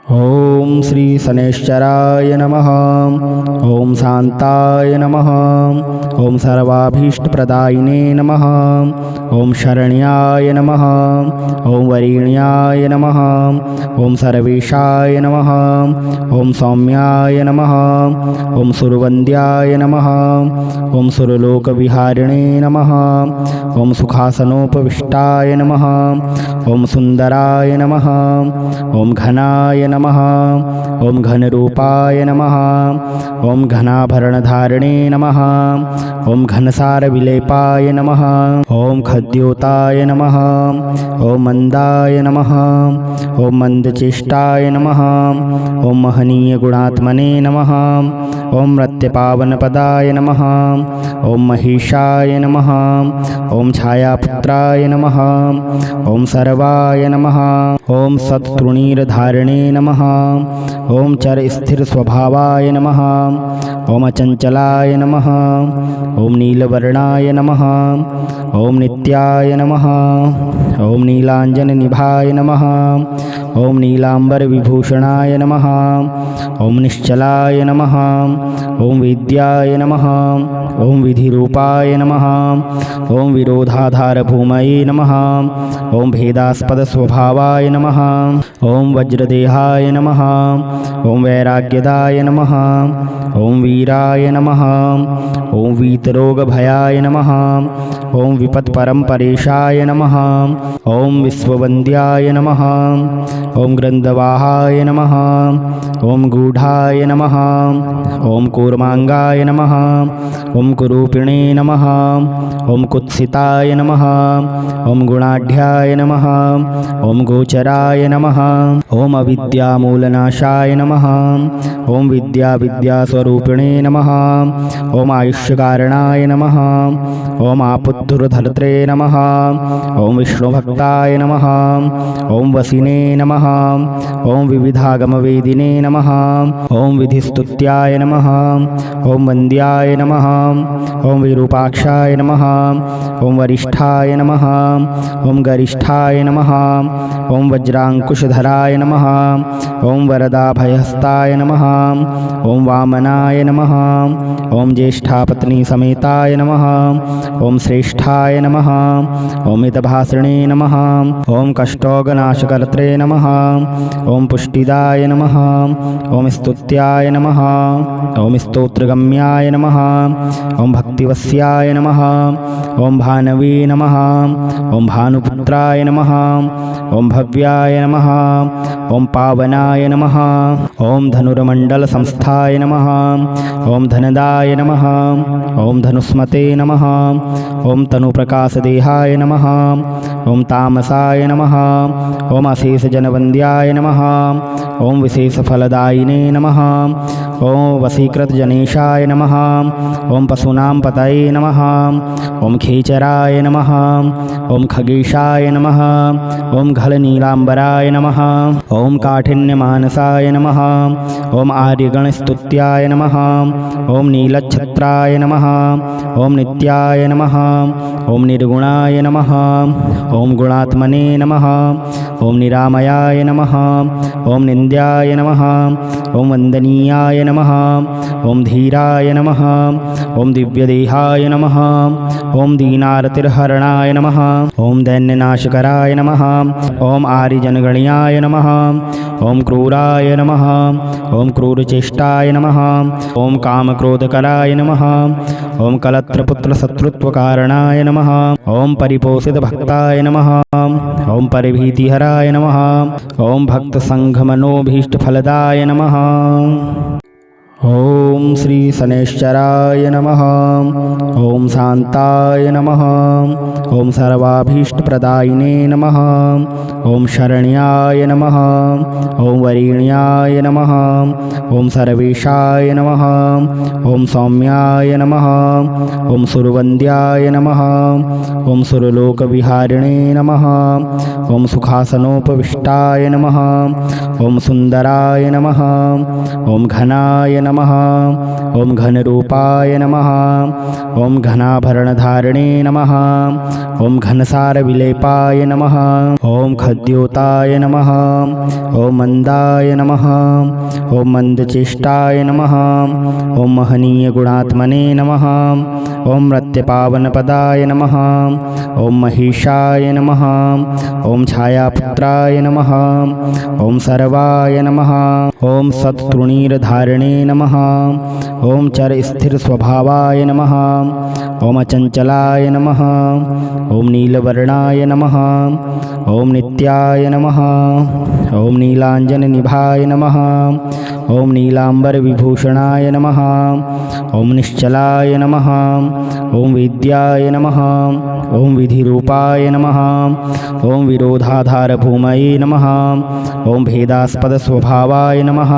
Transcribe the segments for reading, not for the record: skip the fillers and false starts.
ओम श्री शनैश्चराय नमः। ओम शांताय नमः। ओम सर्वाभीष्टप्रदायिने नमः। ओम शरण्याय नमः। ओम वरिण्याय नमः। ओम सर्वेशाय नमः। ओम सौम्याय नमः। ओम सुरवन्द्याय नमः। ओम सुरलोकविहारिणे नमः। ओम सुखासनोपविष्टाय नमः। ओम सुंदराय नमः। ओम घनाय नमः। ओम घनरूपाय नमः। ओम घनाभरणधारिणे नमः। ओम घनसारविलेपाय नमः। ओम खद्योताय नमः। ओम मंदाय नमः। ओम मंदचेष्टाय नमः। ओम महनीय गुणात्मने नमः। ओम मृत्यपावनपदाय नमः। ओम महिषाय नमः। ओम छायापुत्राय नमः। ओम सर्वाय नमः। ओम सत्तृणीरधारिणे नमः। ओम चर स्थिर स्वभावाय नमः। ओम अचंचलाय नमः। ओम नीलवर्णाय नमः। ओम नित्याय नमः। ओम नीलांजन निभाय नमः। ओम नीलांबर विभूषणाय नमः। ओम निश्चलाय नमः। ओम विद्याय नमः। ओम विधिरूपाय नमः। ओम विरोधाधार भूमये नमः। ओम भेदास्पद स्वभावाय नमः। ओम वज्रदेहाय नमः। ओम वैराग्यदाय नमः। ओम वीराय नमः। ओम वीतरोगभयाय नमः। ओम विपत्परम्परेशाय नमः। ओम विश्ववन्द्याय नमः। ओम ग्रंथवाहाय नमः। ओम गूढ़ाय नमः। ओम कूर्मांगाय नमः। ओम कुरूपिणे नमः। ओम कुत्सिताय नमः। ओम गुणाढ्याय नमः। ओम गोचराय नमः। ओम अविद्यामूलनाशाय नमः। ओम विद्यास्वरूपिणे नमः। ओम आयुष्यकारणाय नमः। ओम आपुद्धुरधर्त्रे नमः। ओम विष्णुभक्ताय नमः। ओम वसिने नमः। ओम विविधागमवेदिने नमः। ओम विधिस्तुत्याय नमः। ओम वन्द्याय नमः। ओम विरूपाक्षाय नमः। ओम वरिष्ठाय नमः। ओम गरिष्ठाय नमः। ओम वज्रांकुशधराय नमः। ओम वरदाभयहस्ताय नमः। ओम वामनाय नमः। ओम ज्येष्ठापत्नी समेताय नमः। ओम श्रेष्ठाय नमः। ओम हितभाषिणे नमः। ओम कष्टोगनाशकर्त्रे नमः। ओम पुष्टिदाय नमः। ओम स्तुत्याय नमः। ओम स्तोत्रगम्याय नमः। ओम भक्तिवस्याय नमः। ओम भानवे नमः। ओम भानुपुत्राय नमः। ओम भव्याय नमः। ओम पावनाय नमः। ओम धनुर्मंडल संस्थाय नमः। ओम धनदाय नमः। ओम धनुस्मते नमः। ओम तनुप्रकाशदेहाय नमः। ओम तामसाय नमः। ओम अशेषजनवन्द्याय नमः। ओम विशेषफलदायिने नमः। ओम वशीकृतजनेशाय नमः। ओम पशूनां पतये नमः। ओम खेचराय नमः। ओम खगेशाय नमः। ओम घलनीलांबराय नमः। ओम काठिन्यमानसाय नमः। ओम आर्यगणस्तुत्याय नमः। ओम नीलच्छत्राय नमः। ओम नित्याय नमः। ओम निर्गुणाय नमः। ओम गुणात्मने नमः। ओम निरामयाय नमः। ओम निन्द्याय नमः। ओम वन्दनीयाय नमः। ओम धीराय नमः। ओम दिव्यदेहाय नमः। ओम दीनार्तिर्हरणाय नमः। ओम दैन्यनाशकराय नमः। ओम आर्यजनगण्याय नमः। ओम क्रूराय नमः। ओम क्रूरचेष्टाय नमः। ओम कामक्रोधकराय नमः। ओम कलत्रपुत्रशत्रुत्वकारणाय नमः। ओम परिपोषितभक्ताय नमः। ओम परिभीतिहराय नमः। ओम भक्तसङ्घमनोभीष्टफलदाय नमः। ओम श्री शनैश्चराय नमः। ओम शांताय नमः। ओम सर्वाभीष्टप्रदायिने नमः। ओम शरण्याय नमः। ओम वरिण्याय नमः। ओम सर्वेशाय नमः। ओम सौम्याय नमः। ओम सुरवन्द्याय नमः। ओम सुरलोकविहारिणे नमः। ओम सुखासनोपविष्टाय नमः। ओम सुंदराय नमः। ओम घनाय नमः। नमः। ॐ घनरूपाय नमः। ॐ घनाभरणधारिणे नमः। ॐ घनसारविलेपाय नमः। ॐ खद्योताय नमः। ॐ मंदाय नमः। ॐ मंदचेष्टाय नमः। ॐ महनीयगुणात्मने नमः। ॐ मृत्यपावनपदाय नमः। ॐ महिषाय नमः। ॐ छायापुत्राय नमः। ॐ सर्वाय नमः। ॐ सत्तृणीरधारिणे नमः। ॐ चरस्थिरस्वभावाय नमः। ॐ अचञ्चलाय नमः। ॐ नीलवर्णाय नमः। ॐ नित्याय नमः। ॐ नीलाञ्जननिभाय नमः। ॐ नीलाम्बरविभूषणाय नमः। ॐ निश्चलाय नमः। ॐ विद्याय नमः। ॐ विधिरूपाय नमः। ॐ विरोधाधारभूमये नमः। ॐ भेदास्पदस्वभावाय नमः।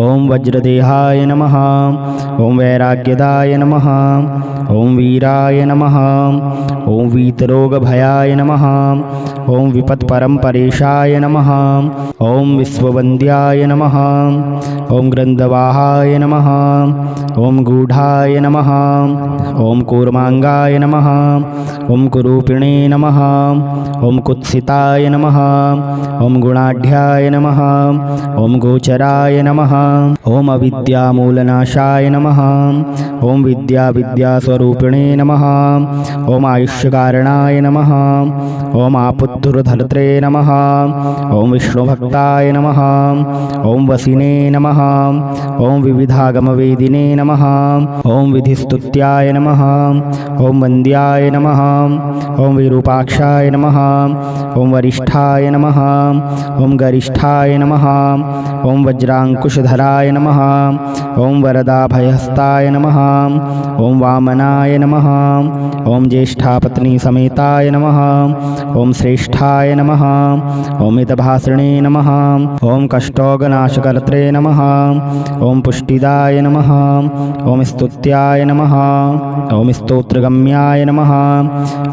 ॐ वज्रदेहाय नमः। ॐ वैराग्यदाय नमः। ॐ वीराय नमः। ॐ वीतरोगभयाय नमः। ॐ विपत्परम्परेशाय नमः। ॐ विश्ववन्द्याय नमः। ॐ ग्रन्थवाहाय नमः। ॐ गूढाय नमः। ॐ कूर्माङ्गाय नमः। ॐ कुरूपिणे नमः। ॐ कुत्सिताय नमः। ॐ गुणाढ्याय नमः। ॐ गोचराय नमः। ॐ अविद्यामूलनाशाय नमः। ॐ विद्यास्वरूपिणे नमः। ॐ आयुष्यकारणाय नमः। ॐ आपुत्तुरधर्त्रे नमः। ॐ विष्णुभक्ताय नमः। ॐ वसिने नमः। ॐ विविधागमवेदिने नमः। ॐ विधिस्तुत्याय नमः। ॐ वन्द्याय नमः। ॐ विरूपाक्षाय नमः। ॐ वरिष्ठाय नमः। ॐ गरिष्ठाय नमः। ॐ वज्राङ्कुशधराय नमः। ॐ वरदाभयहस्ताय नमः। ॐ वामनाय नमः। ॐ ज्येष्ठापत्नीसमेताय नमः। ॐ श्रेष्ठाय नमः। ॐ मितभाषिणे नमः। ॐ कष्टोगनाशकर्त्रे नमः। ॐ पुष्टिदाय नमः। ॐ स्तुत्याय नमः। ॐ स्तोत्रगम्याय नमः।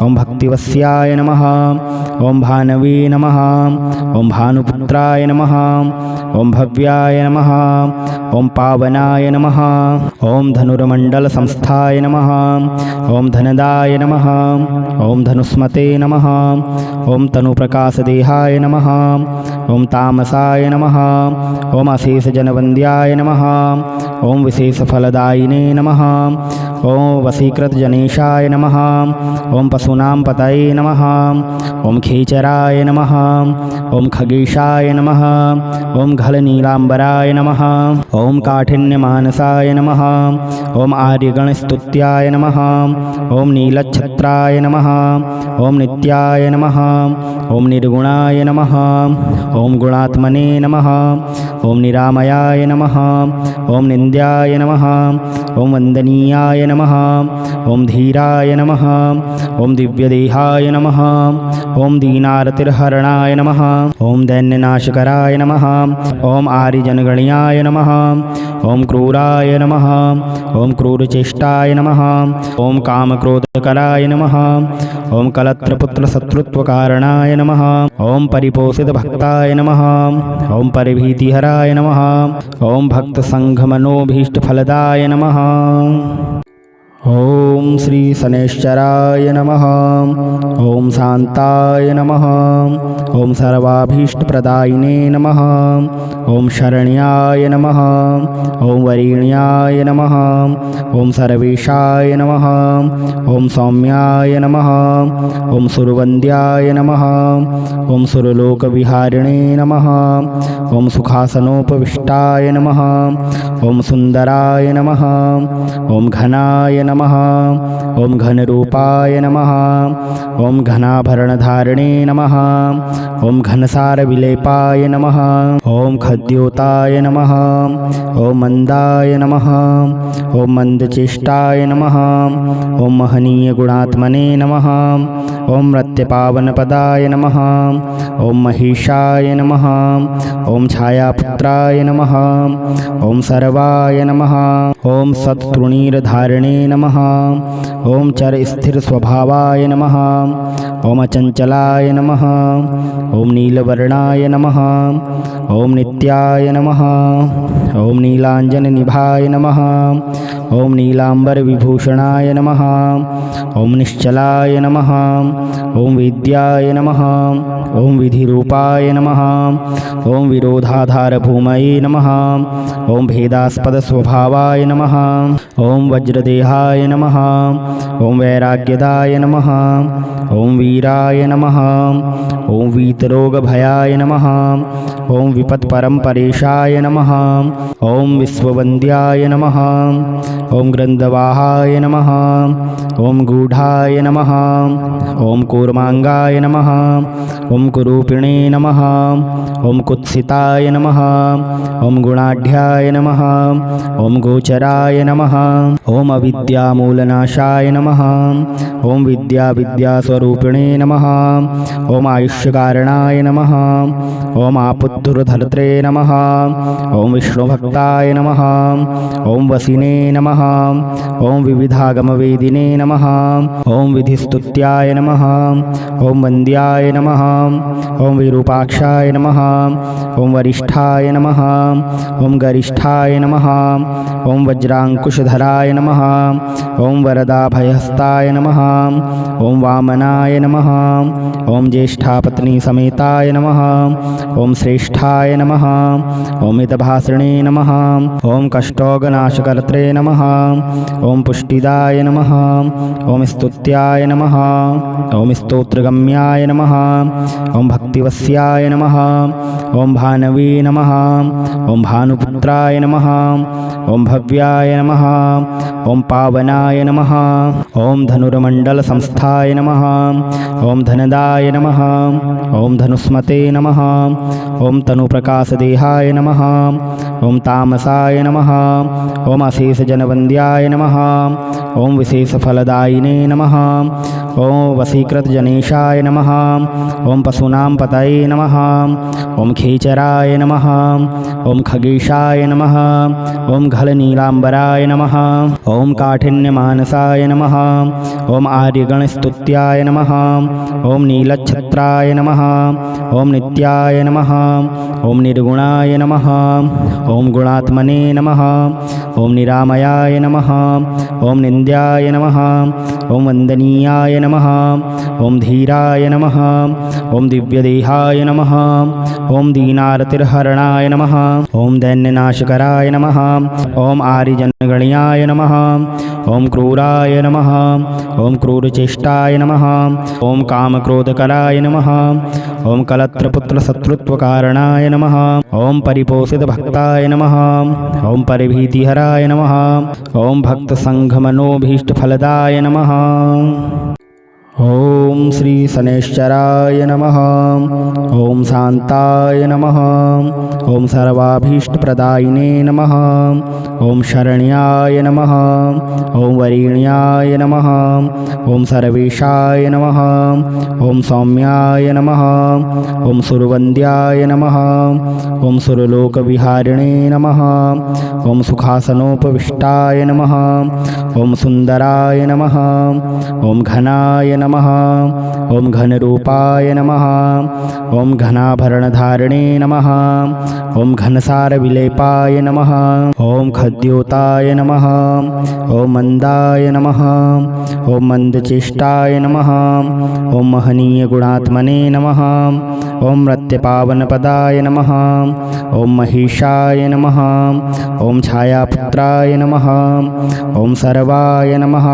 ॐ भक्तिवस्याय नमः। ॐ भानवे नमः। ॐ भानुपुत्राय नमः। ॐ भव्याय नमः। ॐ पावनाय नमः। ॐ धनुर्मण्डलसंस्थाय नमः। ॐ धनदाय नमः। ॐ धनुस्मते नमः। ॐ तनुप्रकाशदेहाय नमः। ॐ तामसाय नमः। ॐ अशेषजनवन्द्याय नमः। ॐ विशेषफलदायिने नमः। ॐ वशीकृतजनेशाय नमः। ॐ पशूनां पतये नमः। ॐ खेचराय नमः। ॐ खगेशाय नमः। ॐ घलनीलाम्बराय नमः। ॐ काठिन्यमानसाय नमः। ॐ आर्यगणस्तुत्याय नमः। ॐ नीलच्छत्राय नमः। ॐ नित्याय नमः। ॐ निर्गुणाय नमः। ॐ गुणात्मने नमः। ॐ निरामयाय नमः। ॐ निन्द्याय नमः। ॐ वन्दनीयाय नमः। ॐ धीराय नमः। ॐ दिव्यदेहाय नमः। ॐ दीनार्तिर्हरणाय नमः। ॐ दैन्यनाशकराय नमः। ॐ आर्यजनगण्याय नमः। ॐ क्रूराय नमः। ॐ क्रूरचेष्टाय नमः। ॐ कामक्रोधकराय नमः। ॐ कलत्रपुत्रशत्रुत्वकारणाय नमः। ॐ परिपोषितभक्ताय नमः। ॐ परिभीतिहराय नमः। ॐ भक्तसङ्घमनोभीष्टफलदाय नमः। ॐ श्री शनैश्चराय नमः। ॐ शान्ताय नमः। ॐ सर्वाभीष्टप्रदायिने नमः। ॐ शरण्याय नमः। ॐ वरेण्याय नमः। ॐ सर्वेशाय नमः। ॐ सौम्याय नमः। ॐ सुरवन्द्याय नमः। ॐ सुरलोकविहारिणे नमः। ॐ सुखासनोपविष्टाय नमः। ॐ सुन्दराय नमः। ॐ घनाय नमः। ॐ घनरूपाय नमः। ॐ घनाभरणधारिणे नमः। ॐ घनसारविलेपाय नमः। ॐ खद्योताय नमः। ॐ मंदाय नमः। ॐ मंदचेष्टाय नमः। ॐ महनीयगुणात्मने नमः। ॐ रत्यपावनपदाय नमः। ॐ महिषाय नमः। ॐ छायापुत्राय नमः। ॐ सर्वाय नमः। ॐ सत्तृणीरधारिणे नमः। ॐ चरस्थिरस्वभावाय नमः। ॐ अचञ्चलाय नमः। ॐ नीलवर्णाय नमः। ॐ नित्याय नमः। ॐ नीलाञ्जननिभाय नमः। ॐ नीलाम्बरविभूषणाय नमः। ॐ निश्चलाय नमः। ॐ विद्याय नमः। ॐ विधिरूपाय नमः। ॐ विरोधाधारभूमये नमः। ॐ भेदास्पदस्वभावाय नमः। ॐ वज्रदेहाय नमः। ॐ वैराग्यदाय नमः। ॐ वीराय नमः। ॐ वीतरोगभयाय नमः। ॐ विपत्परम्परेशाय नमः। ॐ विश्ववन्द्याय नमः। ॐ ग्रन्थवाहाय नमः। ॐ गूढाय नमः। ॐ कूर्माङ्गाय नमः। ॐ कुरूपिणे नमः। ॐ कुत्सिताय नमः। ॐ गुणाढ्याय नमः। ॐ गोचराय नमः। ॐ अविद्यामूलनाशाय नमः। ॐ विद्यास्वरूपिणे नमः। ॐ आयुष्यकारणाय नमः। ॐ आपुद्धुरधर्त्रे नमः। ॐ विष्णुभक्ताय नमः। ॐ वसिने नमः। ॐ विविधागमवेदिने नमः। ॐ विधिस्तुत्याय नमः। ॐ वन्द्याय नमः। ॐ विरूपाक्षाय नमः। ॐ वरिष्ठाय नमः। ॐ गरिष्ठाय नमः। ॐ वज्राङ्कुशधराय नमः। ॐ वरदाभयहस्ताय नमः। ॐ वामनाय नमः। ॐ ज्येष्ठापत्नीसमेताय नमः। ॐ श्रेष्ठाय नमः। ॐ मितभाषिणे नमः। ॐ कष्टोगनाशकर्त्रे नमः। ॐ पुष्टिदाय नमः। ॐ स्तुत्याय नमः। ॐ स्तोत्रगम्याय नमः। ॐ भक्तिवस्याय नमः। ॐ भानवे नमः। ॐ भानुपुत्राय नमः। ॐ भव्याय नमः। ॐ पावनाय नमः। ॐ धनुर्मण्डलसंस्थाय नमः। ॐ धनदाय नमः। ॐ धनुस्मते नमः। ॐ तनुप्रकाशदेहाय नमः। ॐ तामसाय नमः। ॐ अशेषजनवन्द्याय नमः। ॐ विशेषफलदायिने नमः। ॐ वशीकृतजनेशाय नमः। ॐ पशूनां पतये नमः। ॐ खेचराय नमः। ॐ खगेशाय नमः। ॐ घलनीलाम्बराय नमः। ॐ काठिन्यमानसाय नमः। ॐ आर्यगणस्तुत्याय नमः। ॐ नीलच्छत्राय नमः। ॐ नित्याय नमः। ॐ निर्गुणाय नमः। ॐ गुणात्मने नमः। ॐ निरामयाय नमः। ॐ निन्द्याय नमः। ॐ वन्दनीयाय नमः। ॐ धीराय नमः। ॐ दिव्यदेहाय नमः। ॐ दीनार्तिर्हरणाय नमः। ॐ दैन्यनाशकराय नमः। ॐ आर्यजनगण्याय नमः। ॐ क्रूराय नमः। ॐ क्रूरचेष्टाय नमः। ॐ कामक्रोधकराय नमः। ॐ कलत्रपुत्रशत्रुत्वकारणाय नमः। ॐ परिपोषितभक्ताय नमः। ॐ परिभीतिहराय नमः। ॐ भक्तसङ्घमनोभीष्टफलदाय नमः। ॐ श्री शनैश्चराय नमः। ॐ शान्ताय नमः। ॐ सर्वाभीष्टप्रदायिने नमः। ॐ शरण्याय नमः। ॐ वरेण्याय नमः। ॐ सर्वेशाय नमः। ॐ सौम्याय नमः। ॐ सुरवन्द्याय नमः। ॐ सुरलोकविहारिणे नमः। ॐ सुखासनोपविष्टाय नमः। ॐ सुन्दराय नमः। ॐ घनाय नमः। ॐ घनरूपाय नमः। ॐ घनाभरणधारिणे नमः। ॐ घनसारविलेपाय नमः। ॐ खद्योताय नमः। ॐ मन्दाय नमः। ॐ मन्दचेष्टाय नमः। ॐ महनीयगुणात्मने नमः। ॐ रत्यपावनपदाय नमः। ॐ महिषाय नमः। ॐ छायापुत्राय नमः। ॐ सर्वाय नमः।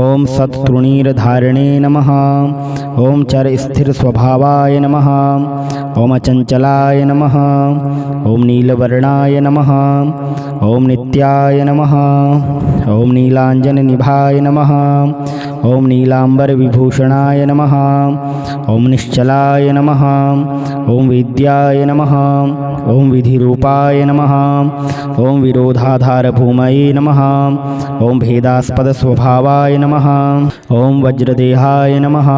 ॐ सत्तृणीरधारिणे नमः। ॐ चरस्थिरस्वभावाय नमः। ॐ अचञ्चलाय नमः। ॐ नीलवर्णाय नमः। ॐ नित्याय नमः। ॐ नीलाञ्जननिभाय नमः। ॐ नीलाम्बरविभूषणाय नमः। ॐ निश्चलाय नमः। ॐ विद्याय नमः। ॐ विधिरूपाय नमः। ॐ विरोधाधारभूमये नमः। ॐ भेदास्पदस्वभावाय नमः। ॐ वज्रदेहाय नमः।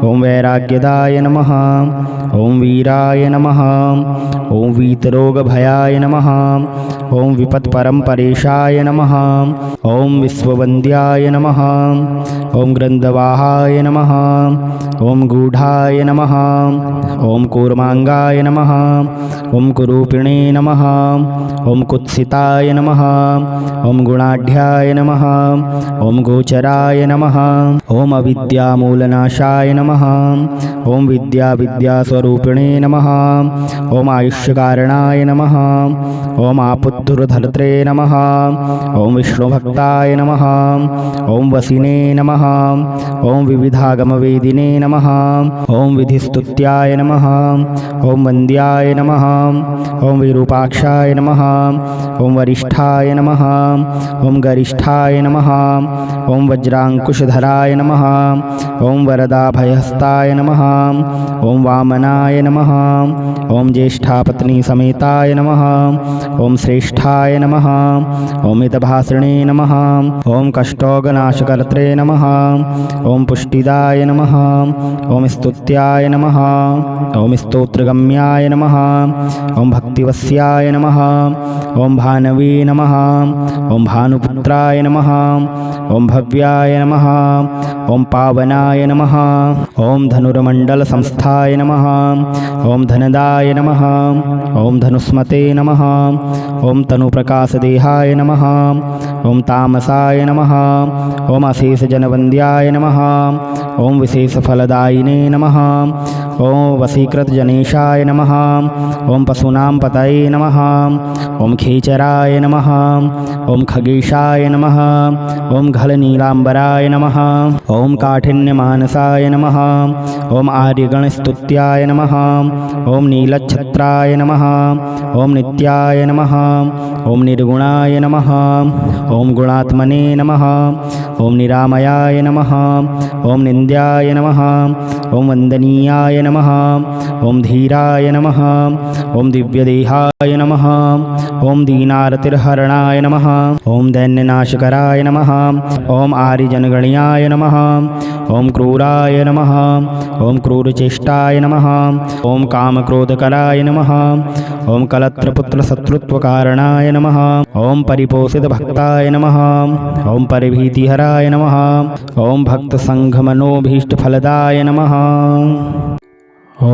ॐ वैराग्यदाय नमः। ॐ वीराय नमः। ॐ वीतरोगभयाय नमः। ॐ विपत्परम्परेशाय नमः। ॐ विश्ववन्द्याय नमः। ॐ ग्रन्थवाहाय नमः। ॐ गूढाय नमः। ॐ कूर्माङ्गाय नमः। ॐ कुरूपिणे नमः। ॐ कुत्सिताय नमः। ॐ गुणाढ्याय नमः। ॐ गोचराय नमः। ॐ अविद्यामूलनाशाय नमः। ॐ विद्यास्वरूपिणे नमः। ॐ आयुष्यकारणाय नमः। ॐ आपुद्धुरधर्त्रे नमः। ॐ विष्णुभक्ताय नमः। ॐ वसिने नमः। ॐ विविधागमवेदिने नमः। ॐ विधिस्तुत्याय नमः। ॐ वन्द्याय नमः। ॐ विरूपाक्षाय नमः। ॐ वरिष्ठाय नमः। ॐ गरिष्ठाय नमः। ॐ वज्राङ्कुशधराय नमः। ॐ वरदाभयहस्ताय नमः। ॐ वामनाय नमः। ॐ ज्येष्ठापत्नीसमेताय नमः। ॐ श्रेष्ठाय नमः। ॐ मितभाषिणे नमः। ॐ कष्टोगनाशकर्त्रे नमः। ॐ पुष्टिदाय नमः। ॐ स्तुत्याय नमः। ॐ स्तोत्रगम्याय नमः। ॐ भक्तिवस्याय नमः। ॐ भानवे नमः। ॐ भानुपुत्राय नमः। ॐ भव्याय नमः। ॐ पावनाय नमः। ॐ धनुर्मण्डलसंस्थाय नमः। ॐ धनदाय नमः। ॐ धनुस्मते नमः। ॐ तनुप्रकाशदेहाय नमः। ॐ तामसाय नमः। ॐ अशेषजनवन्द्याय नमः। ॐ विशेषफलदायिने नमः। ॐ वशीकृतजनेशाय नमः। ॐ पशूनां पतये नमः। ॐ खेचराय नमः। ॐ खगेशाय नमः। ॐ घलनीलाम्बराय नमः। ॐ काठिन्यमानसाय नमः। ॐ आर्यगणस्तुत्याय नमः। ॐ नीलच्छत्राय नमः। ॐ नित्याय नमः। ॐ निर्गुणाय नमः। ॐ गुणात्मने नमः। ॐ निरामयाय नमः। ॐ निन्द्याय नमः। ॐ वन्दनीयाय नमः। ॐ धीराय नमः। ॐ दिव्यदेहाय नमः। ॐ दीनार्तिर्हरणाय नमः। ॐ दैन्यनाशकराय नमः। ॐ आर्यजनगण्याय नमः। ॐ क्रूराय नमः। ॐ क्रूरचेष्टाय नमः। ॐ कामक्रोधकराय नमः। ॐ कलत्रपुत्रशत्रुत्वकारणाय नमः। ॐ परिपोषितभक्ताय नमः। ॐ परिभीतिहराय नमः। ॐ भक्तसङ्घमनोभीष्टफलदाय नमः। ॐ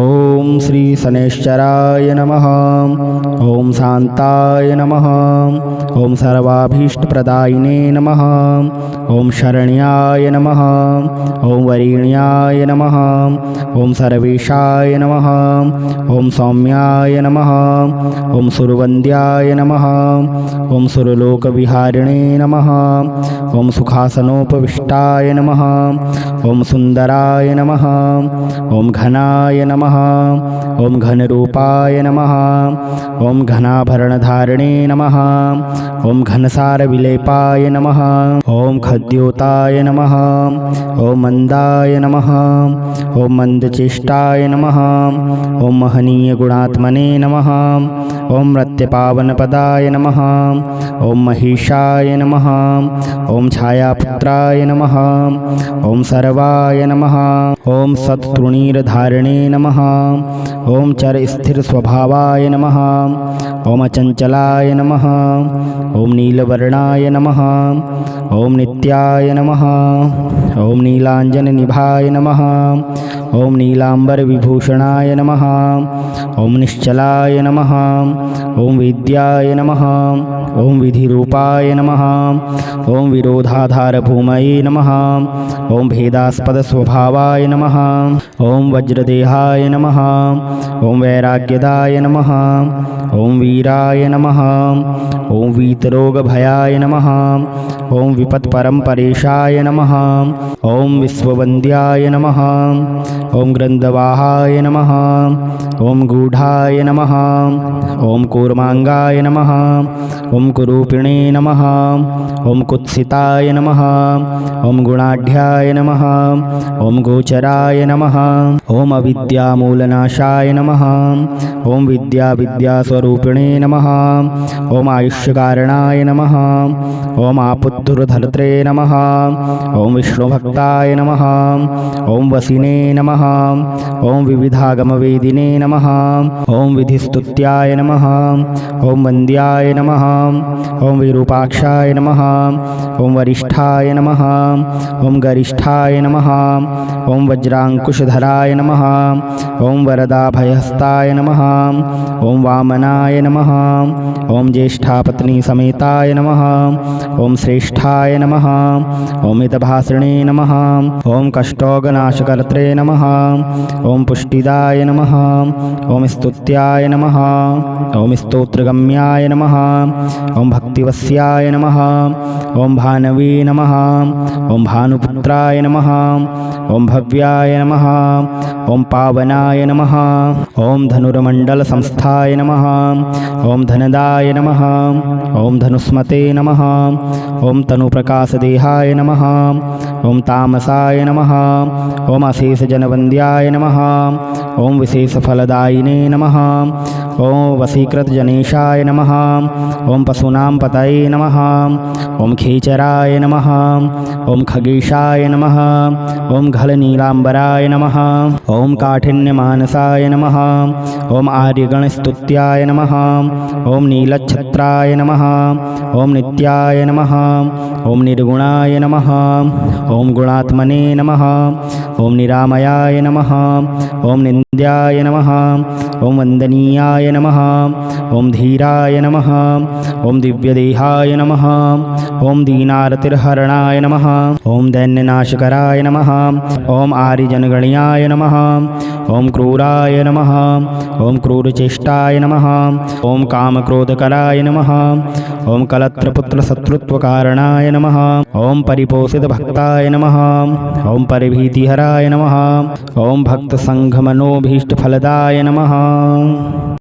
श्री शनैश्चराय नमः। ॐ शान्ताय नमः। ॐ सर्वाभीष्टप्रदायिने नमः। ॐ शरण्याय नमः। ॐ वरेण्याय नमः। ॐ सर्वेशाय नमः। ॐ सौम्याय नमः। ॐ सुरवन्द्याय नमः। ॐ सुरलोकविहारिणे नमः। ॐ सुखासनोपविष्टाय नमः। ॐ सुन्दराय नमः। ॐ घनाय नमः। ॐ घनरूपाय नमः। ॐ घनाभरणधारिणे नमः। ॐ घनसारविलेपाय नमः। ॐ खद्योताय नमः। ॐ मन्दाय नमः। ॐ मन्दचेष्टाय नमः। ॐ महनीयगुणात्मने नमः। ॐ मृत्यपावनपदाय नमः। ॐ महेशाय नमः। ॐ छायापुत्राय नमः। ॐ सर्वाय नमः। ॐ सत्तृणीरधारिणे नमः। ॐ चरस्थिरस्वभावाय नमः। ॐ अचञ्चलाय नमः। ॐ नीलवर्णाय नमः। ॐ नित्याय नमः। ॐ नीलाञ्जननिभाय नमः। ॐ नीलाम्बरविभूषणाय नमः। ॐ निश्चलाय नमः। ॐ विद्याय नमः। ॐ विधिरूपाय नमः। ॐ विरोधाधारभूमये नमः। ॐ भेदास्पदस्वभावाय नमः। ॐ वज्रदेहाय नमः। ॐ वैराग्यदाय नमः। ॐ वीराय नमः। ॐ वीतरोगभयाय नमः। ॐ विपत्परम्परेशाय नमः। ॐ विश्ववन्द्याय नमः। ॐ ग्रन्थवाहाय नमः ॐ गूढाय नमः ॐ कूर्माङ्गाय नमः ॐ कुरूपिणे नमः ॐ कुत्सिताय नमः ॐ गुणाढ्याय नमः ॐ गोचराय नमः ॐ अविद्यामूलनाशाय नमः ॐ विद्यास्वरूपिणे नमः ॐ आयुष्यकारणाय नमः ॐ आपुत्तुरधर्त्रे नमः ॐ विष्णुभक्ताय नमः ॐ वसिने नमः ॐ विविधागमवेदिने नमः ॐ विधिस्तुत्याय नमः ॐ वन्द्याय नमः ॐ विरूपाक्षाय नमः ॐ वरिष्ठाय नमः ॐ गरिष्ठाय नमः ॐ वज्राङ्कुशधराय नमः ॐ वरदाभयहस्ताय नमः ॐ वामनाय नमः ॐ ज्येष्ठापत्नीसमेताय नमः ॐ श्रेष्ठाय नमः ॐ मितभाषिणे नमः ॐ कष्टोगनाशकर्त्रे नमः ॐ पुष्टिदाय नमः ॐ स्तुत्याय नमः ॐ स्तोत्रगम्याय नमः ॐ भक्तिवस्याय नमः ॐ भानवे नमः ॐ भानुपुत्राय नमः ॐ भव्याय नमः ॐ पावनाय नमः ॐ धनुर्मण्डलसंस्थाय नमः ॐ धनदाय नमः ॐ धनुस्मते नमः ॐ तनुप्रकाशदेहाय नमः ॐ तामसाय नमः ॐ अशेषजनवन्द्याय नमः ॐ विशेषफलदायिने नमः ॐ वशीकृतजनेशाय नमः ॐ पशूनां पतये नमः ॐ खेचराय नमः ॐ खगेशाय नमः ॐ घलनीलाम्बराय नमः ॐ काठिन्यमानसाय नमः ॐ आर्यगणस्तुत्याय नमः ॐ नीलच्छत्राय नमः ॐ नित्याय नमः ॐ निर्गुणाय नमः ॐ गुणात्मने नमः ॐ निरामयाय नमः ॐ निन्द्याय नमः ॐ वन्दनीयाय नमः ॐ धीराय नमः ॐ दिव्यदेहाय नमः ॐ दीनार्तिर्हरणाय नमः ॐ दैन्यनाशकराय नमः ॐ आर्यजनगण्याय नमः ॐ क्रूराय नमः ॐ क्रूरचेष्टाय नमः ॐ कामक्रोधकराय नमः ॐ कलत्रपुत्रशत्रुत्वकारणाय नमः ॐ परिपोषितभक्ताय नमः ॐ परिभीतिहराय नमः ॐ भक्तसङ्घमनोभीष्टफलदाय नमः।